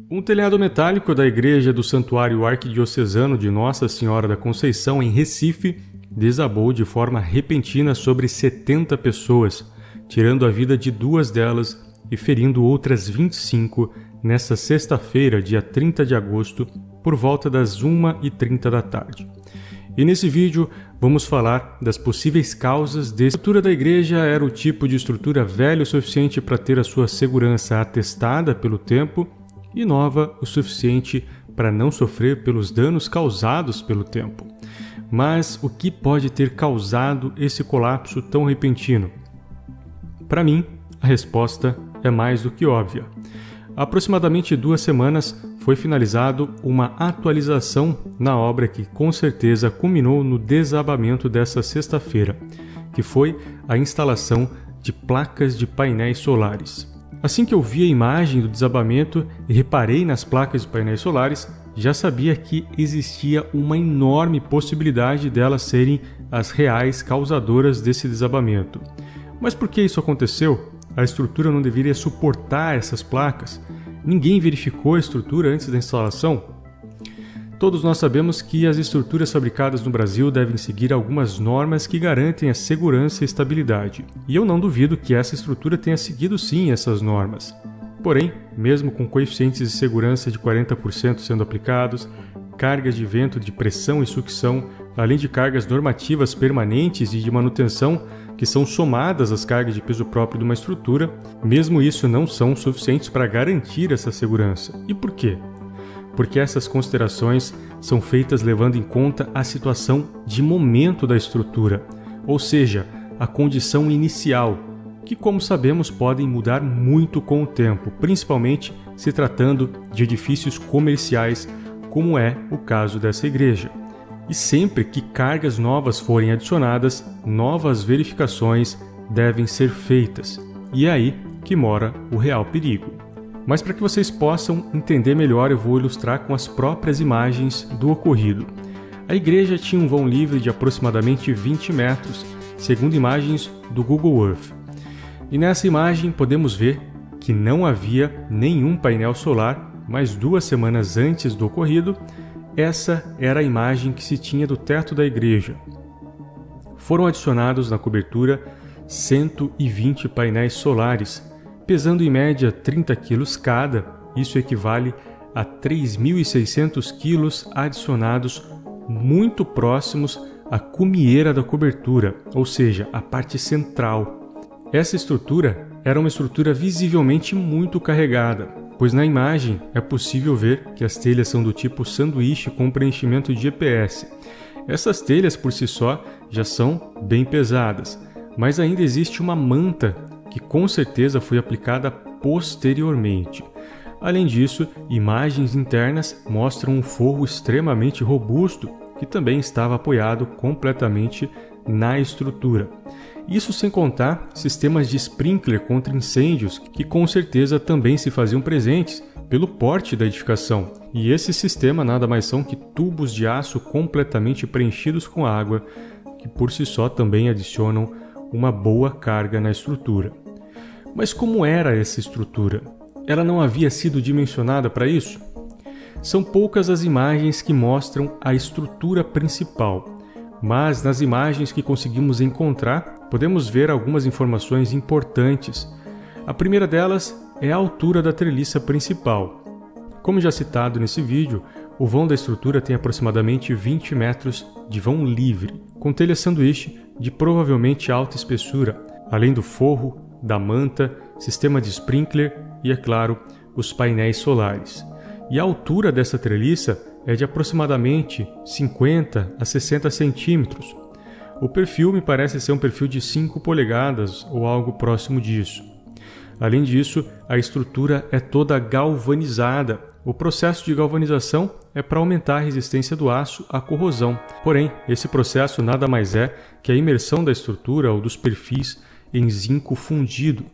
Um telhado metálico da igreja do Santuário Arquidiocesano de Nossa Senhora da Conceição, em Recife, desabou de forma repentina sobre 70 pessoas, tirando a vida de 2 delas e ferindo outras 25 nesta sexta-feira, dia 30 de agosto, por volta das 1h30 da tarde. E nesse vídeo vamos falar das possíveis causas dessa. A estrutura da igreja era o tipo de estrutura velha o suficiente para ter a sua segurança atestada pelo tempo e nova o suficiente para não sofrer pelos danos causados pelo tempo. Mas o que pode ter causado esse colapso tão repentino? Para mim, a resposta é mais do que óbvia. Há aproximadamente 2 semanas foi finalizado uma atualização na obra que com certeza culminou no desabamento dessa sexta-feira, que foi a instalação de placas de painéis solares. Assim que eu vi a imagem do desabamento e reparei nas placas de painéis solares, já sabia que existia uma enorme possibilidade delas serem as reais causadoras desse desabamento. Mas por que isso aconteceu? A estrutura não deveria suportar essas placas? Ninguém verificou a estrutura antes da instalação? Todos nós sabemos que as estruturas fabricadas no Brasil devem seguir algumas normas que garantem a segurança e estabilidade. E eu não duvido que essa estrutura tenha seguido sim essas normas. Porém, mesmo com coeficientes de segurança de 40% sendo aplicados, cargas de vento de pressão e sucção, além de cargas normativas permanentes e de manutenção, que são somadas às cargas de peso próprio de uma estrutura, mesmo isso não são suficientes para garantir essa segurança. E por quê? Porque essas considerações são feitas levando em conta a situação de momento da estrutura, ou seja, a condição inicial, que, como sabemos, podem mudar muito com o tempo, principalmente se tratando de edifícios comerciais, como é o caso dessa igreja. E sempre que cargas novas forem adicionadas, novas verificações devem ser feitas. E é aí que mora o real perigo. Mas para que vocês possam entender melhor, eu vou ilustrar com as próprias imagens do ocorrido. A igreja tinha um vão livre de aproximadamente 20 metros, segundo imagens do Google Earth. E nessa imagem podemos ver que não havia nenhum painel solar, mas 2 semanas antes do ocorrido, essa era a imagem que se tinha do teto da igreja. Foram adicionados na cobertura 120 painéis solares, pesando em média 30 quilos cada. Isso equivale a 3.600 quilos adicionados muito próximos à cumieira da cobertura, ou seja, a parte central. Essa estrutura era uma estrutura visivelmente muito carregada, pois na imagem é possível ver que as telhas são do tipo sanduíche com preenchimento de EPS. Essas telhas por si só já são bem pesadas, mas ainda existe uma manta que com certeza foi aplicada posteriormente. Além disso, imagens internas mostram um forro extremamente robusto que também estava apoiado completamente na estrutura. Isso sem contar sistemas de sprinkler contra incêndios que com certeza também se faziam presentes pelo porte da edificação. E esse sistema nada mais são que tubos de aço completamente preenchidos com água, que por si só também adicionam uma boa carga na estrutura. Mas como era essa estrutura? Ela não havia sido dimensionada para isso? São poucas as imagens que mostram a estrutura principal, mas nas imagens que conseguimos encontrar, podemos ver algumas informações importantes. A primeira delas é a altura da treliça principal. Como já citado nesse vídeo, o vão da estrutura tem aproximadamente 20 metros de vão livre, com telha sanduíche de provavelmente alta espessura, além do forro, da manta, sistema de sprinkler e, é claro, os painéis solares. E a altura dessa treliça é de aproximadamente 50 a 60 centímetros. O perfil me parece ser um perfil de 5 polegadas ou algo próximo disso. Além disso, a estrutura é toda galvanizada. O processo de galvanização é para aumentar a resistência do aço à corrosão. Porém, esse processo nada mais é que a imersão da estrutura ou dos perfis em zinco fundido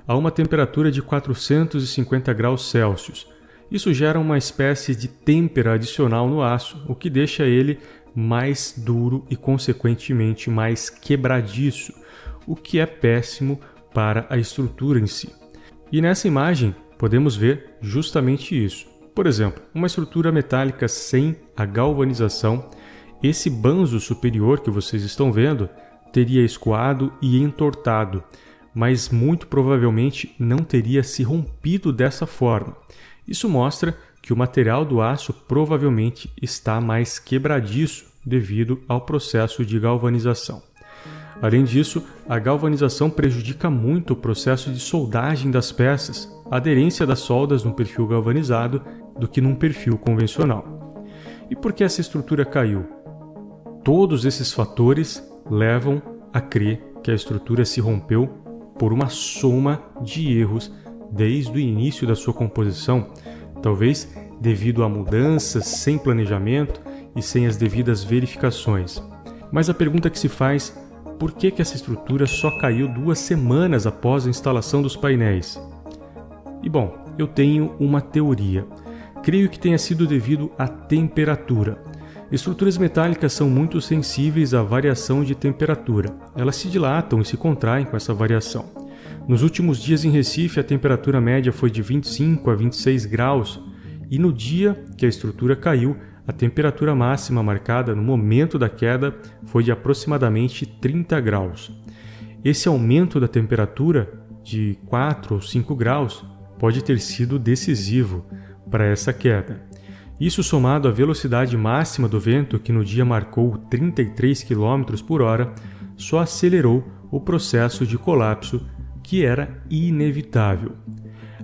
a uma temperatura de 450 graus Celsius. Isso gera uma espécie de têmpera adicional no aço, o que deixa ele mais duro e, consequentemente, mais quebradiço, o que é péssimo para a estrutura em si. E nessa imagem podemos ver justamente isso. Por exemplo, uma estrutura metálica sem a galvanização, esse banzo superior que vocês estão vendo teria escoado e entortado, mas muito provavelmente não teria se rompido dessa forma. Isso mostra que o material do aço provavelmente está mais quebradiço devido ao processo de galvanização. Além disso, a galvanização prejudica muito o processo de soldagem das peças, a aderência das soldas no perfil galvanizado do que num perfil convencional. E por que essa estrutura caiu? Todos esses fatores levam a crer que a estrutura se rompeu por uma soma de erros desde o início da sua composição, talvez devido a mudanças sem planejamento e sem as devidas verificações. Mas a pergunta que se faz: por que essa estrutura só caiu 2 semanas após a instalação dos painéis? E bom, eu tenho uma teoria. Creio que tenha sido devido à temperatura. Estruturas metálicas são muito sensíveis à variação de temperatura. Elas se dilatam e se contraem com essa variação. Nos últimos dias em Recife, a temperatura média foi de 25 a 26 graus, e no dia que a estrutura caiu, a temperatura máxima marcada no momento da queda foi de aproximadamente 30 graus. Esse aumento da temperatura de 4 ou 5 graus pode ter sido decisivo para essa queda. Isso somado à velocidade máxima do vento, que no dia marcou 33 km por hora, só acelerou o processo de colapso, que era inevitável.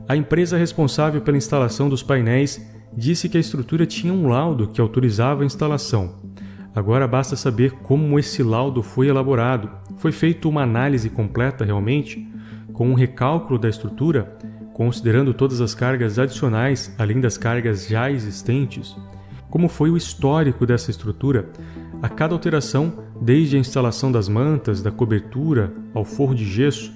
A empresa responsável pela instalação dos painéis disse que a estrutura tinha um laudo que autorizava a instalação. Agora basta saber como esse laudo foi elaborado. Foi feita uma análise completa realmente, com um recálculo da estrutura, considerando todas as cargas adicionais, além das cargas já existentes? Como foi o histórico dessa estrutura? A cada alteração, desde a instalação das mantas, da cobertura, ao forro de gesso,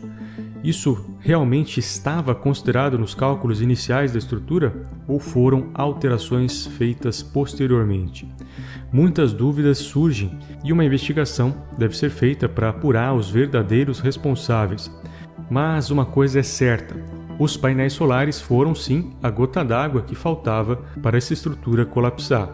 isso realmente estava considerado nos cálculos iniciais da estrutura ou foram alterações feitas posteriormente? Muitas dúvidas surgem e uma investigação deve ser feita para apurar os verdadeiros responsáveis. Mas uma coisa é certa: os painéis solares foram sim a gota d'água que faltava para essa estrutura colapsar.